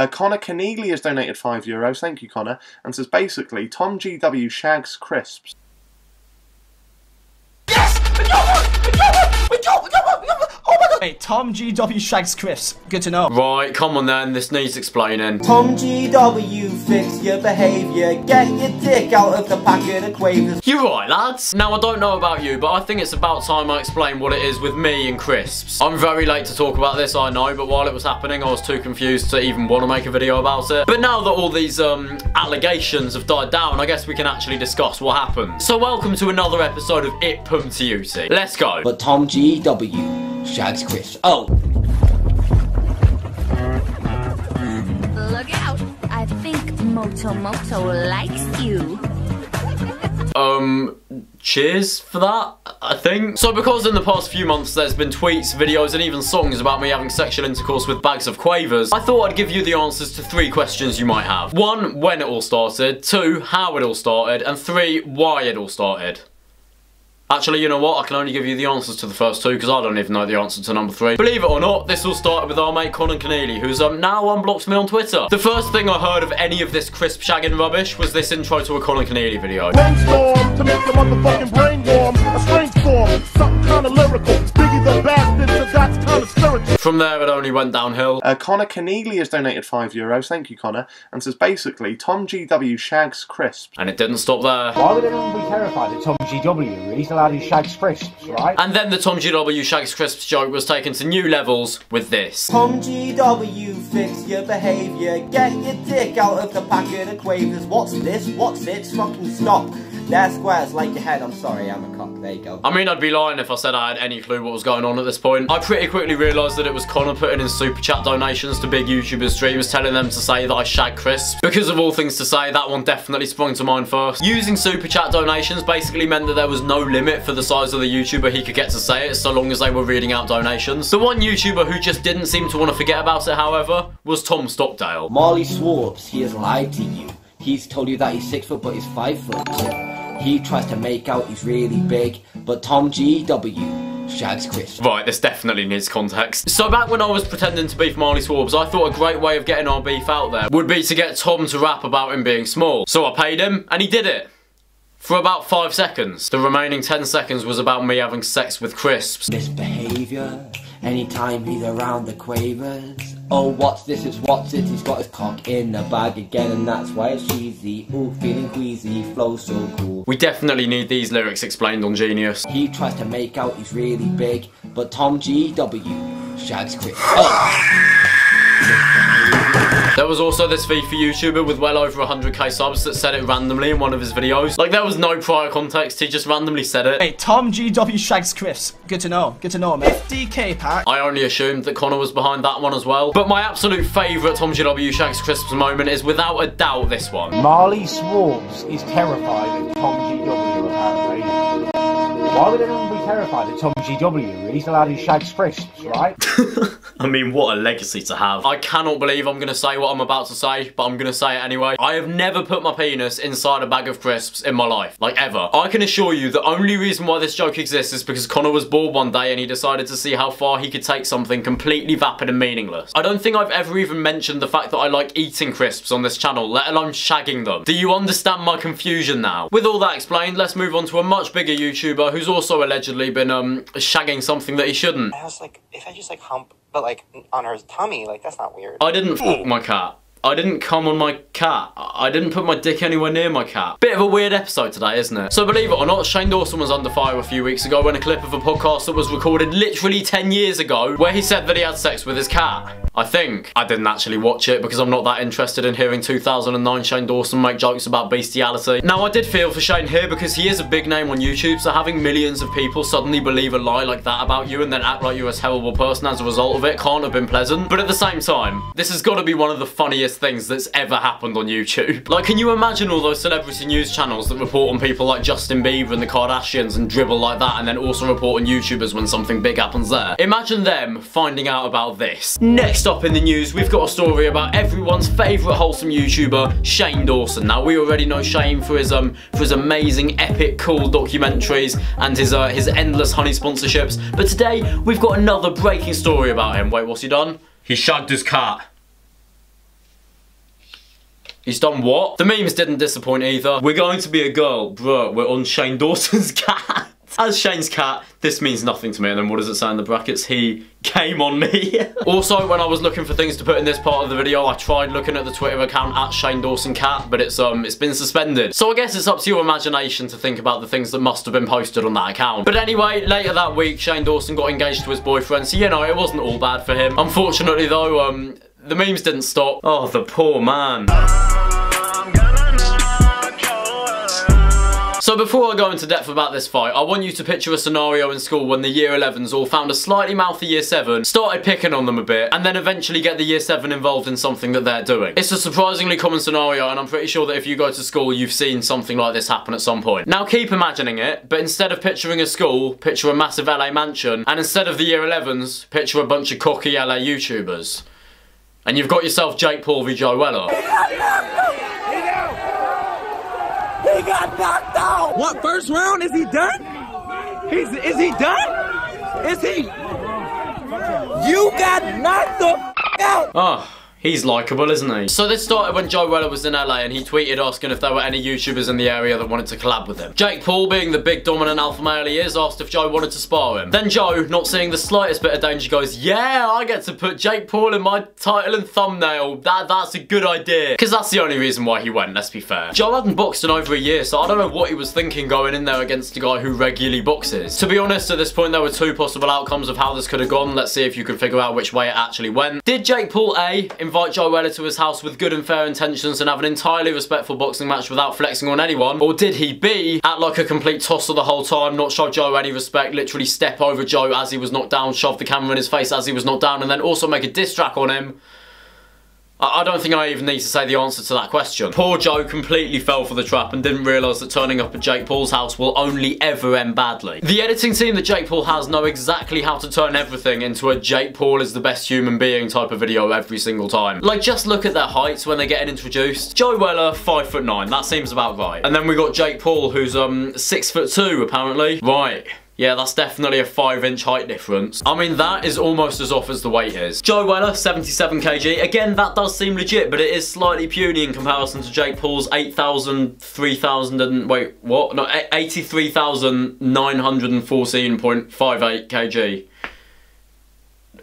Colin Connelly has donated €5. Thank you, Connor. And says basically, TomGW shags crisps. Wait, TomGW shags crisps. Good to know. Right, come on then, this needs explaining. TomGW, fix your behaviour. Get your dick out of the packet of quavers. You're right, lads. Now, I don't know about you, but I think it's about time I explain what it is with me and crisps. I'm very late to talk about this, I know, but while it was happening, I was too confused to even want to make a video about it. But now that all these allegations have died down, I guess we can actually discuss what happened. So welcome to another episode of It Pum to Beauty. Let's go. But TomGW shags crisps. Oh! Look out! I think Moto likes you. Cheers for that, I think. So because in the past few months there's been tweets, videos and even songs about me having sexual intercourse with bags of quavers, I thought I'd give you the answers to 3 questions you might have. 1, when it all started. 2, how it all started. And 3, why it all started. Actually, you know what? I can only give you the answers to the first 2 because I don't even know the answer to number 3. Believe it or not, this all started with our mate Colin Connelly, who's now unblocked me on Twitter. The first thing I heard of any of this crisp shagging rubbish was this intro to a Colin Connelly video. Brainstorm to make your motherfucking brain warm. A strange form, something kind of lyrical. Biggie the bastard, so that's kind of spiritual. From there, it only went downhill. Connor Connelly has donated €5. Thank you, Connor. And says basically, TomGW shags crisps. And it didn't stop there. Why would anyone be terrified that TomGW is allowed to shag crisps, right? And then the TomGW shags crisps joke was taken to new levels with this. TomGW, fix your behaviour. Get your dick out of the packet of quavers. What's this? What's it? Fucking stop. They're squares like your head. I'm sorry, I'm a cock. There you go. I mean, I'd be lying if I said I had any clue what was going on at this point. I pretty quickly realised that it was Connor putting in super chat donations to big YouTubers' streams, telling them to say that I shag crisps. Because of all things to say, that one definitely sprung to mind first. Using super chat donations basically meant that there was no limit for the size of the YouTuber he could get to say it, so long as they were reading out donations. The one YouTuber who just didn't seem to want to forget about it, however, was Tom Stockdale. Marley Swarps, he has lied to you. He's told you that he's 6 foot but he's 5 foot. He tries to make out he's really big, but TomGW shags crisps. Right, this definitely needs context. So back when I was pretending to beef Marley Swarps, I thought a great way of getting our beef out there would be to get Tom to rap about him being small. So I paid him, and he did it. For about 5 seconds. The remaining 10 seconds was about me having sex with crisps. Misbehaviour, anytime he's around the quavers. Oh, what's this? It's what's it? He's got his cock in the bag again, and that's why it's cheesy. Ooh, feeling queasy, flows so cool. We definitely need these lyrics explained on Genius. He tries to make out he's really big, but TomGW shags crisps. Oh. There was also this FIFA YouTuber with well over 100k subs that said it randomly in one of his videos. Like, there was no prior context, he just randomly said it. Hey, TomGW shags crisps. Good to know, man. 50k pack. I only assumed that Connor was behind that one as well. But my absolute favourite TomGW shags crisps moment is without a doubt this one. Marley Swarps is terrified of TomGW, apparently. Why would anyone be terrified that TomGW is allowed to shag crisps, right? I mean, what a legacy to have. I cannot believe I'm going to say what I'm about to say, but I'm going to say it anyway. I have never put my penis inside a bag of crisps in my life. Like, ever. I can assure you the only reason why this joke exists is because Connor was bored one day and he decided to see how far he could take something completely vapid and meaningless. I don't think I've ever even mentioned the fact that I like eating crisps on this channel, let alone shagging them. Do you understand my confusion now? With all that explained, let's move on to a much bigger YouTuber who's also allegedly been shagging something that he shouldn't. I was like, if I just like hump, but like on her tummy, like that's not weird. I didn't fuck my cat. I didn't come on my cat. I didn't put my dick anywhere near my cat. Bit of a weird episode today, isn't it? So believe it or not, Shane Dawson was under fire a few weeks ago when a clip of a podcast that was recorded literally 10 years ago where he said that he had sex with his cat. I think. I didn't actually watch it because I'm not that interested in hearing 2009 Shane Dawson make jokes about bestiality. Now, I did feel for Shane here because he is a big name on YouTube, so having millions of people suddenly believe a lie like that about you and then act like you're a terrible person as a result of it can't have been pleasant. But at the same time, this has got to be one of the funniest things that's ever happened on YouTube. Like, can you imagine all those celebrity news channels that report on people like Justin Bieber and the Kardashians and dribble like that and then also report on YouTubers when something big happens there? Imagine them finding out about this. Next up in the news, we've got a story about everyone's favourite wholesome YouTuber, Shane Dawson. Now, we already know Shane for his amazing, epic, cool documentaries and his endless honey sponsorships. But today, we've got another breaking story about him. Wait, what's he done? He shagged his cat. He's done what? The memes didn't disappoint either. We're going to be a girl. Bruh, we're on Shane Dawson's cat. As Shane's cat, this means nothing to me. And then what does it say in the brackets? He came on me. Also, when I was looking for things to put in this part of the video, I tried looking at the Twitter account at Shane Dawson Cat, but it's been suspended. So I guess it's up to your imagination to think about the things that must have been posted on that account. But anyway, later that week, Shane Dawson got engaged to his boyfriend, so you know, it wasn't all bad for him. Unfortunately though, the memes didn't stop. Oh, the poor man. So before I go into depth about this fight, I want you to picture a scenario in school when the year 11s all found a slightly mouthy year 7, started picking on them a bit, and then eventually get the year 7 involved in something that they're doing. It's a surprisingly common scenario, and I'm pretty sure that if you go to school, you've seen something like this happen at some point. Now keep imagining it, but instead of picturing a school, picture a massive LA mansion, and instead of the year 11s, picture a bunch of cocky LA YouTubers. And you've got yourself Jake Paul v Joe Weller. He got knocked out! What, first round? Is he done? Is he done? Is he? You got knocked the out! Oh. He's likeable, isn't he? So this started when Joe Weller was in LA and he tweeted asking if there were any YouTubers in the area that wanted to collab with him. Jake Paul, being the big dominant alpha male he is, asked if Joe wanted to spar him. Then Joe, not seeing the slightest bit of danger, goes, yeah, I get to put Jake Paul in my title and thumbnail. That's a good idea. Because that's the only reason why he went, let's be fair. Joe hadn't boxed in over a year, so I don't know what he was thinking going in there against a guy who regularly boxes. To be honest, at this point there were two possible outcomes of how this could have gone. Let's see if you can figure out which way it actually went. Did Jake Paul A, invite Joe Weller to his house with good and fair intentions and have an entirely respectful boxing match without flexing on anyone? Or did he B, act like a complete tosser the whole time, not show Joe any respect, literally step over Joe as he was knocked down, shove the camera in his face as he was knocked down, and then also make a diss track on him? I don't think I even need to say the answer to that question. Poor Joe completely fell for the trap and didn't realise that turning up at Jake Paul's house will only ever end badly. The editing team that Jake Paul has know exactly how to turn everything into a Jake Paul is the best human being type of video every single time. Like, just look at their heights when they're getting introduced. Joe Weller, 5'9", that seems about right. And then we got Jake Paul, who's 6'2", apparently. Right. Yeah, that's definitely a 5-inch height difference. I mean, that is almost as off as the weight is. Joe Weller, 77 kg. Again, that does seem legit, but it is slightly puny in comparison to Jake Paul's 83,914.58 kg.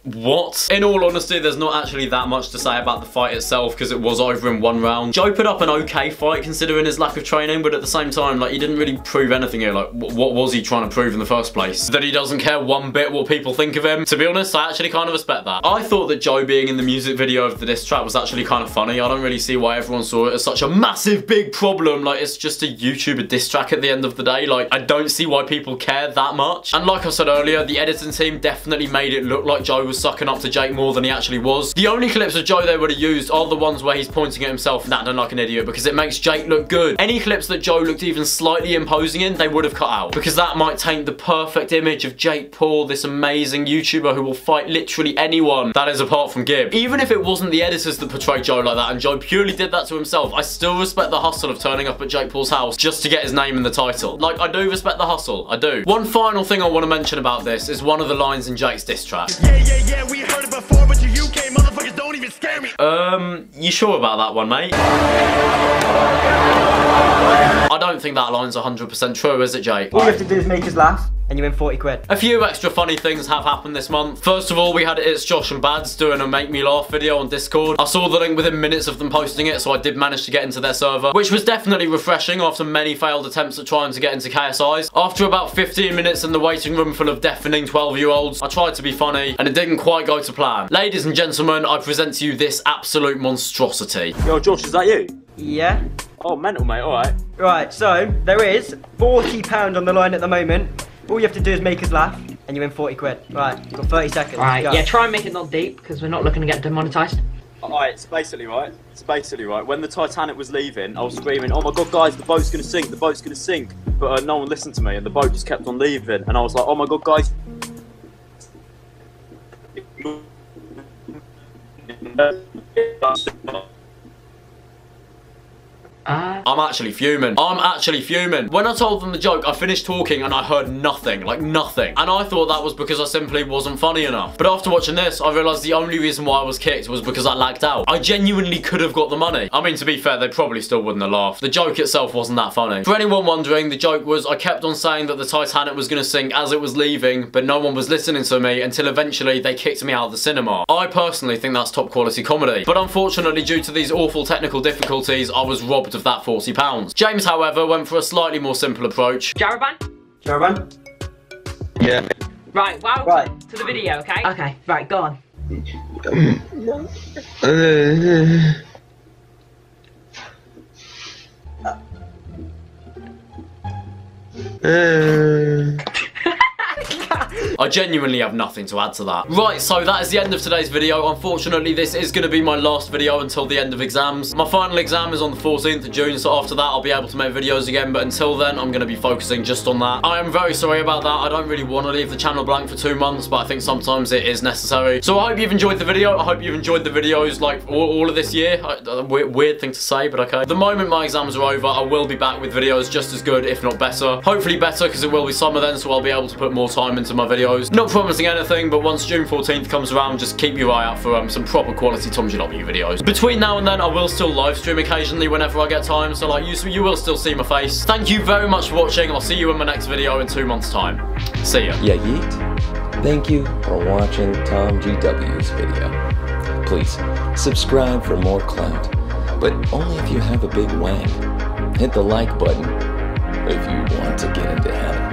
What? In all honesty, there's not actually that much to say about the fight itself because it was over in one round. Joe put up an okay fight considering his lack of training, but at the same time, like, he didn't really prove anything here. Like, what was he trying to prove in the first place? That he doesn't care one bit what people think of him? To be honest, I actually kind of respect that. I thought that Joe being in the music video of the diss track was actually kind of funny. I don't really see why everyone saw it as such a massive big problem. Like, it's just a YouTuber diss track at the end of the day. Like, I don't see why people care that much. And like I said earlier, the editing team definitely made it look like Joe was sucking up to Jake more than he actually was. The only clips of Joe they would have used are the ones where he's pointing at himself and acting like an idiot because it makes Jake look good. Any clips that Joe looked even slightly imposing in, they would have cut out because that might taint the perfect image of Jake Paul, this amazing YouTuber who will fight literally anyone that is apart from Gib. Even if it wasn't the editors that portrayed Joe like that and Joe purely did that to himself, I still respect the hustle of turning up at Jake Paul's house just to get his name in the title. Like, I do respect the hustle, I do. One final thing I want to mention about this is one of the lines in Jake's diss track. Yeah, we heard it before, but you UK motherfuckers don't even scare me. You sure about that one, mate? I don't think that line's 100% true, is it, Jake? All you have to do is make us laugh, and you win 40 quid. A few extra funny things have happened this month. First of all, we had It's Josh and Bads doing a Make Me Laugh video on Discord. I saw the link within minutes of them posting it, so I did manage to get into their server, which was definitely refreshing after many failed attempts at trying to get into KSI's. After about 15 minutes in the waiting room full of deafening 12-year-olds, I tried to be funny, and it didn't quite go to plan. Ladies and gentlemen, I present to you this absolute monstrosity. Yo, Josh, is that you? Yeah. Oh, mental, mate, alright. Right, so, there is £40 on the line at the moment. All you have to do is make us laugh, and you win 40 quid. Right, you've got 30 seconds. Alright, yeah, try and make it not deep, because we're not looking to get demonetised. Alright, it's basically right. When the Titanic was leaving, I was screaming, oh my god, guys, the boat's gonna sink, the boat's gonna sink. But no one listened to me, and the boat just kept on leaving. And I was like, oh my god, guys. I'm actually fuming. I'm actually fuming. When I told them the joke, I finished talking and I heard nothing. Like nothing. And I thought that was because I simply wasn't funny enough. But after watching this, I realised the only reason why I was kicked was because I lagged out. I genuinely could have got the money. I mean, to be fair, they probably still wouldn't have laughed. The joke itself wasn't that funny. For anyone wondering, the joke was I kept on saying that the Titanic was going to sink as it was leaving, but no one was listening to me until eventually they kicked me out of the cinema. I personally think that's top quality comedy. But unfortunately, due to these awful technical difficulties, I was robbed of that £40. James, however, went for a slightly more simple approach. Jaraban? Jaraban? Yeah. Right, welcome to the video, okay? Okay, right, go on. I genuinely have nothing to add to that. Right, so that is the end of today's video. Unfortunately, this is going to be my last video until the end of exams. My final exam is on the 14th of June, so after that I'll be able to make videos again, but until then I'm going to be focusing just on that. I am very sorry about that. I don't really want to leave the channel blank for 2 months, but I think sometimes it is necessary. So I hope you've enjoyed the video. I hope you've enjoyed the videos like all of this year. Weird thing to say, but okay. The moment my exams are over, I will be back with videos just as good, if not better. Hopefully better, because it will be summer then, so I'll be able to put more time into my videos. Not promising anything, but once June 14th comes around, just keep your eye out for some proper quality TomGW videos. Between now and then, I will still live stream occasionally whenever I get time, so like you will still see my face. Thank you very much for watching. I'll see you in my next video in 2 months' time. See ya. Yeah, yeet. Thank you for watching TomGW's video. Please, subscribe for more clout, but only if you have a big wang. Hit the like button if you want to get into heaven.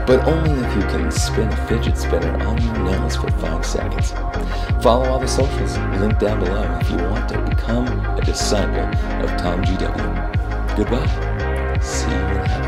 But only if you can spin a fidget spinner on your nose for 5 seconds. Follow all the socials linked down below if you want to become a disciple of TomGW. Goodbye. See you in heaven.